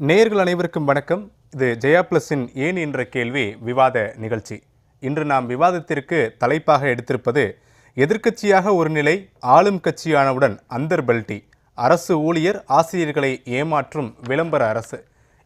நேயர்கள் அனைவருக்கும் வணக்கம். இது ஜெயா பிளஸின் ஏன் என்ற கேள்வி விவாத நிகழ்ச்சி. இன்று நாம் விவாதத்திற்கு தலைப்பாக எடுத்திருப்பது எதிர்க்கட்சியாக ஒரு நிலை, ஆளும் கட்சியானவுடன் அந்தர்பல்டி, அரசு ஊழியர் ஆசிரியர்களை ஏமாற்றும் விளம்பர அரசு.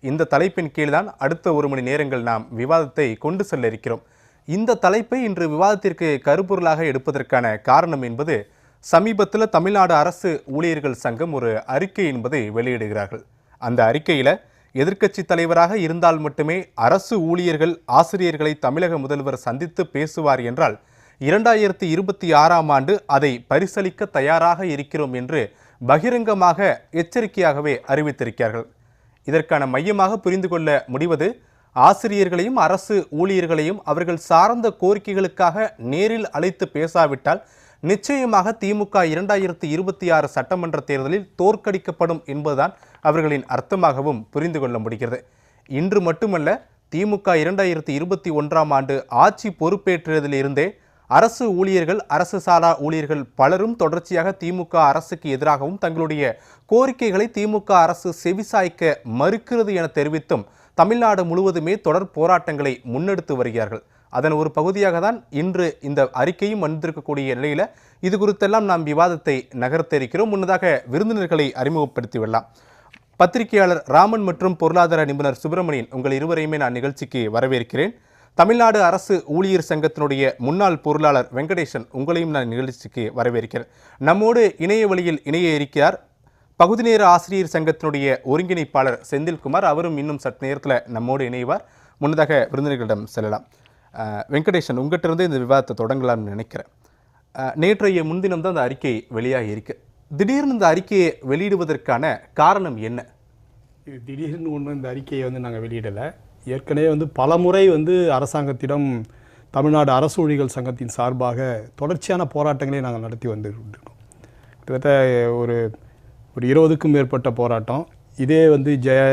இந்த தலைப்பின் கீழ்தான் அடுத்த ஒரு மணி நேரங்கள் நாம் விவாதத்தை கொண்டு செல்ல இருக்கிறோம். இந்த தலைப்பை இன்று விவாதத்திற்கு கருப்பொருளாக எடுப்பதற்கான காரணம் என்பது சமீபத்தில் தமிழ்நாடு அரசு ஊழியர்கள் சங்கம் ஒரு அறிக்கை என்பதை வெளியிடுகிறார்கள். அந்த அறிக்கையில் எதிர்க்கட்சி தலைவராக இருந்தால் மட்டுமே அரசு ஊழியர்கள் ஆசிரியர்களை தமிழக முதல்வர் சந்தித்து பேசுவார் என்றால் 2026ஆம் ஆண்டு அதை பரிசளிக்க தயாராக இருக்கிறோம் என்று பகிரங்கமாக எச்சரிக்கையாகவே அறிவித்திருக்கிறார்கள். இதற்கான மையமாக புரிந்து கொள்ள முடிவது, ஆசிரியர்களையும் அரசு ஊழியர்களையும் அவர்கள் சார்ந்த கோரிக்கைகளுக்காக நேரில் அழைத்து பேசாவிட்டால் நிச்சயமாக திமுக 2026 சட்டமன்ற தேர்தலில் தோற்கடிக்கப்படும் என்பதுதான் அவர்களின் அர்த்தமாகவும் புரிந்து கொள்ள முடிகிறது. இன்று மட்டுமல்ல, திமுக 2021ஆம் ஆண்டு ஆட்சி பொறுப்பேற்றதிலிருந்தே அரசு ஊழியர்கள், அரசு சாரா ஊழியர்கள் பலரும் தொடர்ச்சியாக திமுக அரசுக்கு எதிராகவும் தங்களுடைய கோரிக்கைகளை திமுக அரசு செவிசாய்க்க மறுக்கிறது என தெரிவித்தும் தமிழ்நாடு முழுவதுமே தொடர் போராட்டங்களை முன்னெடுத்து வருகிறார்கள். அதன் ஒரு பகுதியாக தான் இன்று இந்த அறிக்கையும் வந்திருக்கக்கூடிய நிலையில் இது குறித்தெல்லாம் நாம் விவாதத்தை நகர்த்த இருக்கிறோம். முன்னதாக விருந்தினர்களை அறிமுகப்படுத்தி விடலாம். பத்திரிகையாளர் ராமன் மற்றும் பொருளாதார நிபுணர் சுப்பிரமணியன், உங்கள் இருவரையுமே நான் நிகழ்ச்சிக்கு வரவேற்கிறேன். தமிழ்நாடு அரசு ஊழியர் சங்கத்தினுடைய முன்னாள் பொருளாளர் வெங்கடேசன், உங்களையும் நான் நிகழ்ச்சிக்கு வரவேற்கிறேன். நம்மோடு இணைய வழியில் இணைய இருக்கிறார் பகுதி நேர ஆசிரியர் சங்கத்தினுடைய ஒருங்கிணைப்பாளர் செந்தில்குமார். அவரும் இன்னும் சற்று நேரத்தில் நம்மோடு இணைவார். முன்னதாக விருந்தினர்களிடம் செல்லலாம். வெங்கடேசன், உங்கள்கிட்ட இருந்து இந்த விவாதத்தை தொடங்கலாம்னு நினைக்கிறேன். நேற்றைய முன்தினம் தான் அந்த அறிக்கை வெளியாகி இருக்கு. திடீர்னு இந்த அறிக்கையை வெளியிடுவதற்கான காரணம் என்ன? திடீர்னு ஒன்று இந்த அறிக்கையை நாங்கள் வெளியிடலை. ஏற்கனவே பல முறை அரசாங்கத்திடம் தமிழ்நாடு அரசு ஊழியர்கள் சங்கத்தின் சார்பாக தொடர்ச்சியான போராட்டங்களை நாங்கள் நடத்தி வந்துருக்கோம். கிட்டத்தட்ட ஒரு 20க்கும் மேற்பட்ட போராட்டம். இதே ஜெயா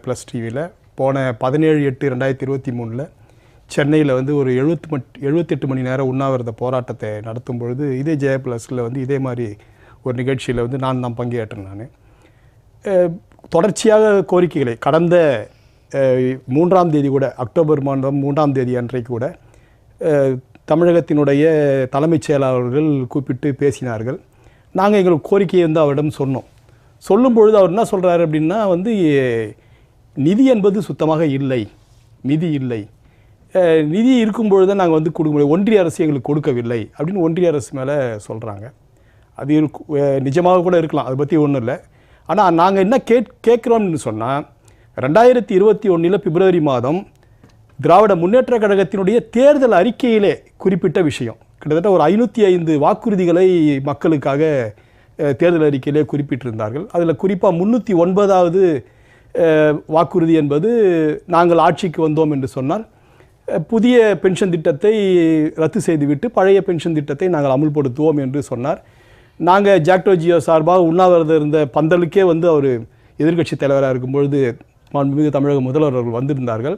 ப்ளஸ் டிவியில் போன 17/8/2023 சென்னையில் ஒரு 78 மணி நேரம் உண்ணாவிரத போராட்டத்தை நடத்தும் பொழுது இதே ஜெயா ப்ளஸில் இதே மாதிரி ஒரு நிகழ்ச்சியில் நான் பங்கேற்றேன். நான் தொடர்ச்சியாக கோரிக்கைகளை கடந்த 3ஆம் தேதி கூட, அக்டோபர் மாதம் 3ஆம் தேதி அன்றைக்கு கூட தமிழகத்தினுடைய தலைமைச் செயலாளர்கள் கூப்பிட்டு பேசினார்கள். நாங்கள் எங்களுக்கு கோரிக்கையை அவரிடம் சொன்னோம். சொல்லும் பொழுது அவர் என்ன சொல்கிறாரு அப்படின்னா, நிதி என்பது சுத்தமாக இல்லை, நிதி இல்லை, நிதி இருக்கும்பொழுது தான் நாங்கள் கொடுக்க முடியும், ஒன்றிய அரசு எங்களுக்கு கொடுக்கவில்லை அப்படின்னு ஒன்றிய அரசு மேலே சொல்கிறாங்க. அது நிஜமாக கூட இருக்கலாம், அதை பற்றி ஒன்றும் இல்லை. ஆனால் நாங்கள் என்ன கேட்குறோம்னு சொன்னால், 2021 பிப்ரவரி மாதம் திராவிட முன்னேற்ற கழகத்தினுடைய தேர்தல் அறிக்கையிலே குறிப்பிட்ட விஷயம், கிட்டத்தட்ட ஒரு 505 வாக்குறுதிகளை மக்களுக்காக தேர்தல் அறிக்கையிலே குறிப்பிட்டிருந்தார்கள். அதில் குறிப்பாக 309வது வாக்குறுதி என்பது, நாங்கள் ஆட்சிக்கு வந்தோம் என்று சொன்னால் புதிய பென்ஷன் திட்டத்தை ரத்து செய்துவிட்டு பழைய பென்ஷன் திட்டத்தை நாங்கள் அமுல்படுத்துவோம் என்று சொன்னார். நாங்கள் ஜாக்டோஜியோ சார்பாக உண்ணாவிரதம் இருந்த பந்தலுக்கே அவர் எதிர்க்கட்சி தலைவராக இருக்கும்பொழுது மாண்புமிகு தமிழக முதல்வர் அவர்கள் வந்திருந்தார்கள்.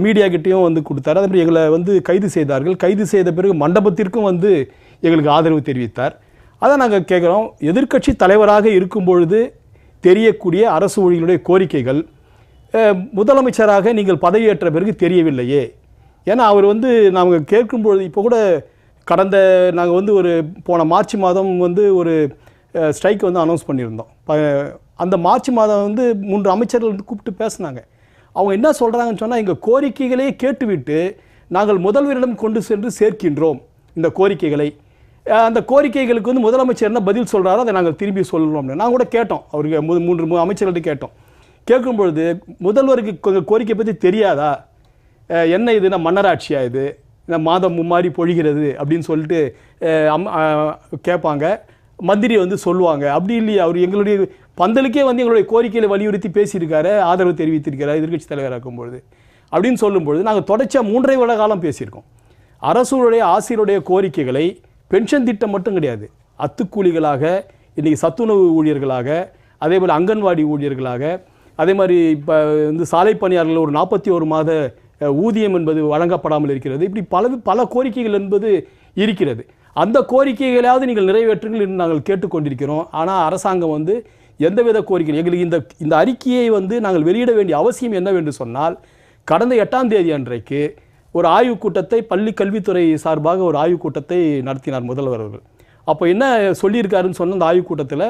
மீடியா கிட்டேயும் கொடுத்தார். அதே மாதிரி எங்களை கைது செய்தார்கள். கைது செய்த பிறகு மண்டபத்திற்கும் எங்களுக்கு ஆதரவு தெரிவித்தார். அதை நாங்கள் கேட்குறோம், எதிர்க்கட்சி தலைவராக இருக்கும் பொழுது தெரியக்கூடிய அரசு ஊழியர்களுடைய கோரிக்கைகள் முதலமைச்சராக நீங்கள் பதவியேற்ற பிறகு தெரியவில்லையே. ஏன்னா அவர் நாங்கள் கேட்கும்பொழுது, இப்போ கூட கடந்த நாங்கள் ஒரு போன மார்ச் மாதம் ஒரு ஸ்ட்ரைக் அனௌன்ஸ் பண்ணியிருந்தோம். அந்த மார்ச் மாதம் 3 அமைச்சர்கள் கூப்பிட்டு பேசினாங்க. அவங்க என்ன சொல்கிறாங்கன்னு சொன்னால், எங்கள் கோரிக்கைகளே கேட்டுவிட்டு நாங்கள் முதல்வரிடம் கொண்டு சென்று சேர்க்கின்றோம் இந்த கோரிக்கைகளை. அந்த கோரிக்கைகளுக்கு முதலமைச்சர் என்ன பதில் சொல்கிறாரோ அதை நாங்கள் திரும்பி சொல்கிறோம்னு நாங்கள் கூட கேட்டோம். அவருக்கு 3 அமைச்சர்கள்ட்ட கேட்டோம். கேட்கும்பொழுது, முதல்வருக்கு கோரிக்கை பற்றி தெரியாதா, என்ன இதுனா மன்னராட்சியா, இது மாதம் மும்மாரி பொழிகிறது அப்படின்னு சொல்லிட்டு கேட்பாங்க. மந்திரி சொல்லுவாங்க. அப்படி இல்லையா, அவர் எங்களுடைய பந்தலுக்கே எங்களுடைய கோரிக்கையை வலியுறுத்தி பேசியிருக்காரு, ஆதரவு தெரிவித்திருக்கிறார் எதிர்க்கட்சி தலைவராக இருக்கும்பொழுது அப்படின்னு சொல்லும்பொழுது, நாங்கள் தொடர்ச்சியாக 3.5 வருட காலம் பேசியிருக்கோம். அரசுடைய ஆசிரியருடைய கோரிக்கைகளை, பென்ஷன் திட்டம் மட்டும் கிடையாது, அத்துக்கூலிகளாக, இன்றைக்கி சத்துணவு ஊழியர்களாக, அதே மாதிரி அங்கன்வாடி ஊழியர்களாக, அதே மாதிரி இப்போ சாலை பணியாளர்கள் ஒரு 41 மாத ஊதியம் என்பது வழங்கப்படாமல் இருக்கிறது. இப்படி பல கோரிக்கைகள் என்பது இருக்கிறது. அந்த கோரிக்கைகளாவது நீங்கள் நிறைவேற்றுங்கள் என்று நாங்கள் கேட்டுக்கொண்டிருக்கிறோம். ஆனால் அரசாங்கம் எந்தவித கோரிக்கை எங்களுக்கு இந்த அறிக்கையை வந்து நாங்கள் வெளியிட வேண்டிய அவசியம் என்னவென்று சொன்னால், கடந்த 8ஆம் தேதி அன்றைக்கு ஒரு ஆய்வுக் கூட்டத்தை பள்ளி கல்வித்துறை சார்பாக ஒரு ஆய்வுக் கூட்டத்தை நடத்தினார் முதல்வர் அவர்கள். அப்போ என்ன சொல்லியிருக்காருன்னு சொன்ன அந்த ஆய்வுக் கூட்டத்தில்,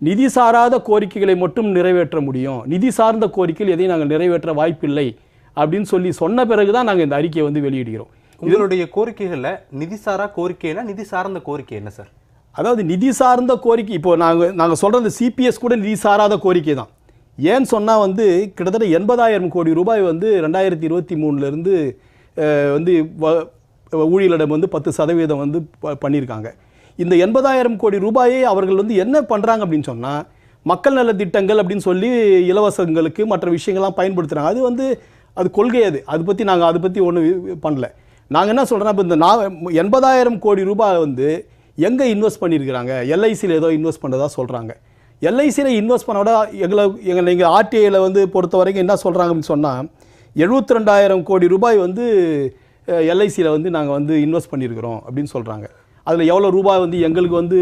நிதி சாராத கோரிக்கைகளை மட்டும் நிறைவேற்ற முடியும், நிதி சார்ந்த கோரிக்கைகள் எதையும் நாங்கள் நிறைவேற்ற வாய்ப்பில்லை அப்படின்னு சொன்ன பிறகு தான் நாங்கள் இந்த அறிக்கையை வந்து வெளியிடுகிறோம். உங்களுடைய கோரிக்கைகளில் நிதி சாரா கோரிக்கைனா நிதி சார்ந்த கோரிக்கை என்ன சார்? அதாவது நிதி சார்ந்த கோரிக்கை, இப்போ நாங்கள் சொல்கிறது சிபிஎஸ் கூட நிதி சாராத கோரிக்கை தான். ஏன்னு சொன்னால் வந்து கிட்டத்தட்ட 80,000 கோடி ரூபாய் வந்து 2023 வந்து ஊழியர்களிடம் வந்து 10% வந்து பண்ணியிருக்காங்க. இந்த 80,000 கோடி ரூபாயை அவர்கள் வந்து என்ன பண்ணுறாங்க அப்படின்னு சொன்னால், மக்கள் நல திட்டங்கள் அப்படின்னு சொல்லி இலவசங்களுக்கு மற்ற விஷயங்கள்லாம் பயன்படுத்துகிறாங்க. அது வந்து அது கொள்கை, அதை பற்றி ஒன்றும் பண்ணல. நாங்கள் என்ன சொல்கிறோன்னா, இப்போ இந்த 80,000 கோடி ரூபாய் வந்து எங்கே இன்வெஸ்ட் பண்ணியிருக்கிறாங்க? எல்ஐசியில் ஏதோ இன்வெஸ்ட் பண்ணுறதா சொல்கிறாங்க. எல்ஐசியில் இன்வெஸ்ட் பண்ண விட எங்கள் ஆர்டிஐயில் வந்து பொறுத்த வரைக்கும் என்ன சொல்கிறாங்க அப்படின்னு சொன்னால், 72,000 கோடி ரூபாய் வந்து எல்ஐசியில் வந்து நாங்கள் வந்து இன்வெஸ்ட் பண்ணியிருக்கிறோம் அப்படின்னு சொல்கிறாங்க. அதில் எவ்வளோ ரூபாய் வந்து எங்களுக்கு வந்து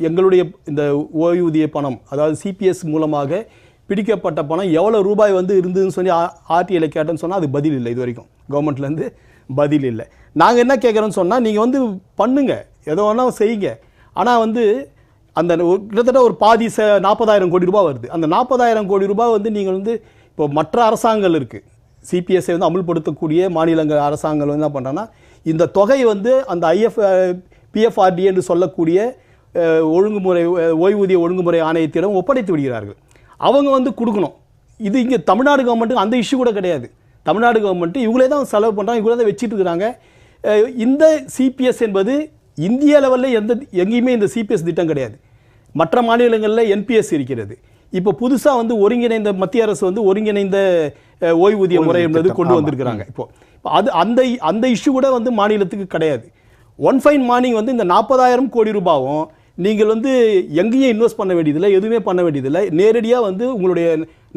எங்களுடைய இந்த ஓய்வூதிய பணம், அதாவது சிபிஎஸ் மூலமாக பிடிக்கப்பட்ட பணம் எவ்வளோ ரூபாய் வந்து இருந்ததுன்னு சொல்லி ஆர்டிஐயில் கேட்டேன்னு சொன்னால் அது பதில் இல்லை. இது வரைக்கும் கவர்மெண்ட்லேருந்து பதில் இல்லை. நாங்கள் என்ன கேட்குறோன்னு சொன்னால், நீங்கள் வந்து பண்ணுங்கள், ஏதோ வேணால் செய்யுங்க, ஆனால் வந்து அந்த கிட்டத்தட்ட ஒரு பாதி 40,000 கோடி ரூபாய் வருது. அந்த 40,000 கோடி ரூபாய் வந்து நீங்கள் வந்து இப்போ மற்ற அரசாங்கங்கள் இருக்குது, சிபிஎஸ்ஐ வந்து அமுல்படுத்தக்கூடிய மாநிலங்கள் அரசாங்கம் வந்து என்ன பண்ணுறாங்கன்னா, இந்த தொகை வந்து அந்த பிஎஃப்ஆர்டி என்று சொல்லக்கூடிய ஒழுங்குமுறை ஓய்வூதிய ஒழுங்குமுறை ஆணையத்திடம் ஒப்படைத்து விடுகிறார்கள். அவங்க வந்து கொடுக்கணும். இது இங்கே தமிழ்நாடு கவர்மெண்ட்டுக்கு அந்த இஷ்யூ கூட கிடையாது. தமிழ்நாடு கவர்மெண்ட்டு இவங்களே தான் செலவு பண்ணுறாங்க, இவங்களே தான் வச்சுட்டு இருக்கிறாங்க. இந்த சிபிஎஸ் என்பது இந்திய லெவலில் எங்கேயுமே இந்த சிபிஎஸ் திட்டம் கிடையாது. மற்ற மாநிலங்களில் என்பிஎஸ் இருக்கிறது. இப்போ புதுசாக வந்து ஒருங்கிணைந்த மத்திய அரசு வந்து ஒருங்கிணைந்த ஓய்வூதிய முறை என்பது கொண்டு வந்திருக்கிறாங்க. இப்போ அது அந்த இஷ்யூ கூட வந்து மாநிலத்துக்கு கிடையாது. ஒன் ஃபைன் மார்னிங் வந்து இந்த 40,000 கோடி ரூபாவும் நீங்கள் வந்து எங்கேயும் இன்வெஸ்ட் பண்ண வேண்டியதில்லை, எதுவுமே பண்ண வேண்டியதில்லை, நேரடியாக வந்து உங்களுடைய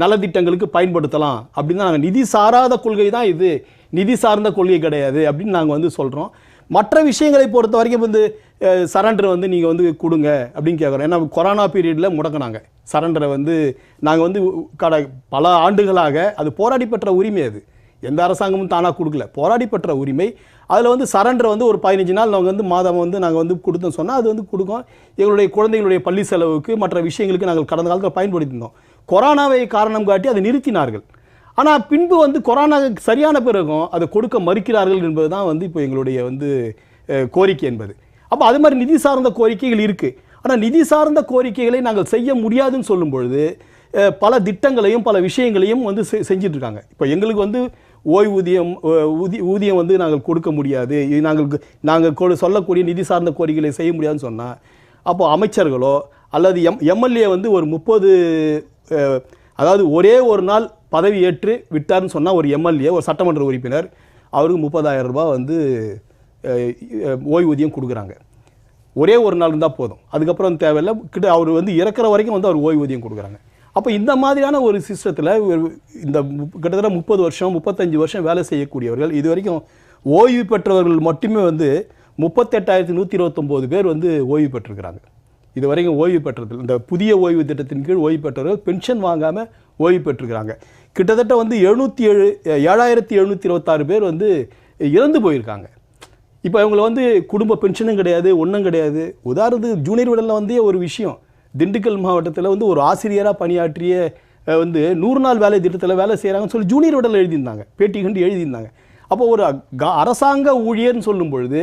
நலத்திட்டங்களுக்கு பயன்படுத்தலாம் அப்படின்னு நாங்கள், நிதி சாராத கொள்கை தான் இது, நிதி சார்ந்த கொள்கை கிடையாது அப்படின்னு நாங்கள் வந்து சொல்கிறோம். மற்ற விஷயங்களை பொறுத்த வரைக்கும் வந்து சரண்டரை வந்து நீங்கள் வந்து கொடுங்க அப்படின்னு கேட்குறோம். ஏன்னா கொரோனா பீரியடில் முடக்கினாங்க சரண்டரை வந்து. நாங்கள் வந்து பல ஆண்டுகளாக அது போராடி பெற்ற உரிமை, அது எந்த அரசாங்கமும் தானாக கொடுக்கல, போராடி பெற்ற உரிமை. அதில் வந்து சரண்டரை வந்து ஒரு 15 நாள் நாங்கள் வந்து மாதம் வந்து நாங்கள் வந்து கொடுத்தோம் சொன்னால் அது வந்து கொடுக்கும். எங்களுடைய குழந்தைகளுடைய பள்ளி செலவுக்கு மற்ற விஷயங்களுக்கு நாங்கள் கடந்த காலத்தில் பயன்படுத்தியிருந்தோம். கொரோனாவை காரணம் காட்டி அதை நிறுத்தினார்கள். ஆனால் பின்பு வந்து கொரோனா சரியான பிறகும் அதை கொடுக்க மறுக்கிறார்கள் என்பது தான் வந்து இப்போ எங்களுடைய வந்து கோரிக்கை என்பது. அப்போ அது மாதிரி நிதி சார்ந்த கோரிக்கைகள் இருக்குது. ஆனால் நிதி சார்ந்த கோரிக்கைகளை நாங்கள் செய்ய முடியாதுன்னு சொல்லும் பொழுது பல திட்டங்களையும் பல விஷயங்களையும் வந்து செஞ்சிட்டு இருக்காங்க. இப்போ எங்களுக்கு வந்து ஊதியம் வந்து நாங்கள் கொடுக்க முடியாது, நாங்கள் சொல்லக்கூடிய நிதி சார்ந்த கோரிக்கைகளை செய்ய முடியாதுன்னு சொன்னால், அப்போ அமைச்சர்களோ அல்லது எம்எல்ஏ வந்து ஒரு 30 அதாவது ஒரே ஒரு நாள் பதவி ஏற்று விட்டார்னு சொன்னால் ஒரு எம்எல்ஏ, ஒரு சட்டமன்ற உறுப்பினர், அவருக்கு 30,000 ரூபாய் வந்து ஓய்வூதியம் கொடுக்குறாங்க. ஒரே ஒரு நாள் இருந்தால் போதும், அதுக்கப்புறம் தேவையில்லை. அவர் வந்து இறக்குற வரைக்கும் வந்து அவர் ஓய்வூதியம் கொடுக்குறாங்க. அப்போ இந்த மாதிரியான ஒரு சிஸ்டத்தில் இந்த கிட்டத்தட்ட 30 வருஷம் 35 வருஷம் வேலை செய்யக்கூடியவர்கள், இது வரைக்கும் ஓய்வு பெற்றவர்கள் மட்டுமே வந்து 38,129 பேர் வந்து ஓய்வு பெற்றிருக்கிறாங்க. இது வரைக்கும் ஓய்வு பெற்றது, இந்த புதிய ஓய்வு திட்டத்தின் கீழ் ஓய்வு பெற்றவர்கள் பென்ஷன் வாங்காமல் ஓய்வு பெற்றிருக்கிறாங்க. கிட்டத்தட்ட வந்து 7,726 பேர் வந்து இறந்து போயிருக்காங்க. இப்போ இவங்களை வந்து குடும்ப பென்ஷனும் கிடையாது, ஒன்றும் கிடையாது. உதாரணத்துக்கு ஜூனியர் விடலில் வந்து ஒரு விஷயம், திண்டுக்கல் மாவட்டத்தில் வந்து ஒரு ஆசிரியராக பணியாற்றிய வந்து 100 நாள் வேலை திட்டத்தில் வேலை செய்கிறாங்கன்னு சொல்லி ஜூனியர் விடலில் எழுதியிருந்தாங்க, பேட்டி கண்டு எழுதியிருந்தாங்க. அப்போ ஒரு அரசாங்க ஊழியர்னு சொல்லும் பொழுது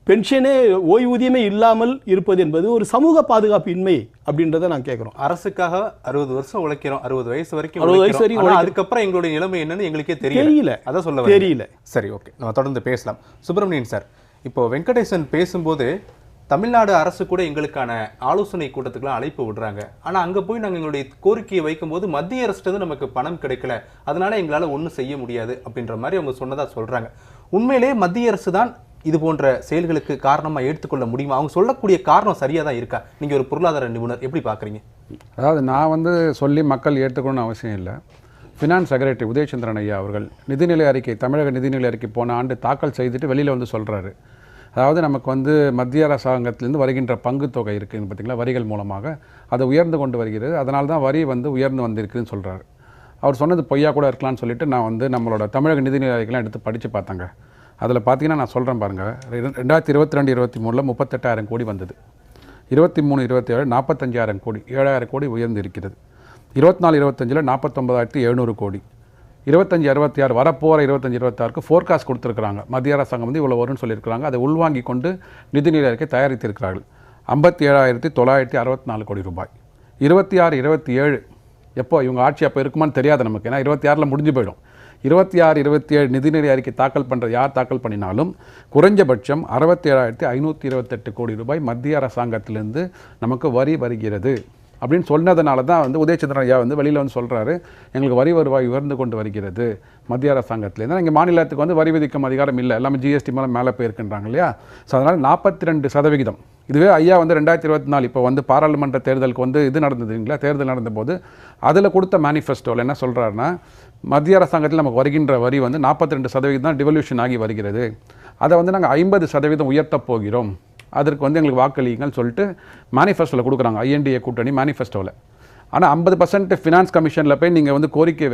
பென்ஷனே ஓய்வூதியமே இல்லாமல் இருப்பது என்பது ஒரு சமூக பாதுகாப்பு இன்மை அப்படின்றத நான் கேட்குறோம். அரசுக்காக 60 வருஷம் உழைக்கிறோம், 60 வயசு வரைக்கும், அதுக்கப்புறம் எங்களுடைய நிலைமை என்னன்னு எங்களுக்கே தெரியல. அதான் சொல்ல தெரியல. சரி, ஓகே, நம்ம தொடர்ந்து பேசலாம். சுப்பிரமணியன் சார், இப்போ வெங்கடேசன் பேசும்போது தமிழ்நாடு அரசு கூட எங்களுக்கான ஆலோசனை கூட்டத்துக்குலாம் அழைப்பு விடுறாங்க. ஆனால் அங்கே போய் நாங்கள் எங்களுடைய கோரிக்கையை வைக்கும்போது மத்திய அரசு நமக்கு பணம் கிடைக்கல, அதனால எங்களால் ஒன்றும் செய்ய முடியாது அப்படின்ற மாதிரி அவங்க சொன்னதாக சொல்கிறாங்க. உண்மையிலே மத்திய அரசு தான் இது போன்ற செயல்களுக்கு காரணமாக எடுத்துக்கொள்ள முடியுமா? அவங்க சொல்லக்கூடிய காரணம் சரியாக தான் இருக்கா? நீங்கள் ஒரு பொருளாதார நிபுணர், எப்படி பார்க்குறீங்க? அதாவது நான் வந்து சொல்லி மக்கள் ஏற்றுக்கணும்னு அவசியம் இல்லை. ஃபினான்ஸ் செக்ரட்டரி உதயச்சந்திரன் ஐயா அவர்கள் நிதிநிலை அறிக்கை, தமிழக நிதிநிலை அறிக்கை போன ஆண்டு தாக்கல் செய்துட்டு வெளியில் வந்து சொல்கிறாரு, அதாவது நமக்கு வந்து மத்திய அரசாங்கத்திலேருந்து வருகின்ற பங்கு தொகை இருக்குது பார்த்திங்களா, வரிகள் மூலமாக அது உயர்ந்து கொண்டு வருகிறது. அதனால தான் வரி வந்து உயர்ந்து வந்திருக்குதுன்னு சொல்கிறாரு. அவர் சொன்னது பொய்யா கூட இருக்கலாம்னு சொல்லிட்டு நான் வந்து நம்மளோட தமிழக நிதிநிலை அறிக்கைலாம் எடுத்து படித்து பார்த்தாங்க. அதில் பார்த்தீங்கன்னா நான் சொல்கிறேன் பாருங்கள், 2022-23 38,000 கோடி வந்தது. 23-27 45,000 கோடி, 7,000 கோடி உயர்ந்து இருக்கிறது. 24-25 49,700 கோடி. 25-26 வரப்போகிற 25-26க்கு ஃபோர்காஸ்ட் கொடுத்துருக்குறாங்க. மத்திய அரசாங்கம் வந்து இவ்வளோ வரும்னு சொல்லியிருக்கிறாங்க. அதை உள்வாங்கி கொண்டு நிதிநிலை அறிக்கை தயாரித்திருக்கிறார்கள். 57,964 கோடி ரூபாய். 26-27 எப்போ இவங்க ஆட்சி அப்போ இருக்குமான்னு தெரியாது நமக்கு, ஏன்னா 26 முடிஞ்சு போயிடும். 26-27 நிதிநிலை அறிக்கை தாக்கல் பண்ணுறது யார் தாக்கல் பண்ணினாலும் குறைஞ்சபட்சம் 67,528 கோடி ரூபாய் மத்திய அரசாங்கத்திலிருந்து நமக்கு வரி வருகிறது அப்படின்னு சொன்னதுனால தான் வந்து உதயச்சந்திரன் ஐயா வந்து வெளியில் வந்து சொல்கிறாரு, எங்களுக்கு வரி வருவாய் உயர்ந்து கொண்டு வருகிறது மத்திய அரசாங்கத்திலேருந்து. இங்கே மாநிலத்துக்கு வந்து வரி விதிக்கும் அதிகாரம் இல்லை, எல்லாமே ஜிஎஸ்டி மேலே போயிருக்கின்றாங்க இல்லையா. ஸோ அதனால் 42%. இதுவே ஐயா வந்து 2024 இப்போ வந்து பாராளுமன்ற தேர்தலுக்கு வந்து இது நடந்ததுங்களா, தேர்தல் நடந்தபோது அதில் கொடுத்த மேனிஃபெஸ்டோவில் என்ன சொல்கிறாருன்னா, மத்திய அரசாங்கத்தில் நமக்கு வருகின்ற வரி வந்து 42% தான் டிவல்யூஷன் ஆகி வருகிறது, அதை வந்து நாங்கள் 50% உயர்த்தப் போகிறோம், அதற்கு வந்து எங்களுக்கு வாக்களிங்கன்னு சொல்லிட்டு மேனிஃபெஸ்டோவில் கொடுக்குறாங்க, ஐஎன்டிஏ கூட்டணி மேனிஃபெஸ்டோவில். ஆனால் 50% ஃபினான்ஸ் கமிஷனில் போய் நீங்கள் வந்து கோரிக்கை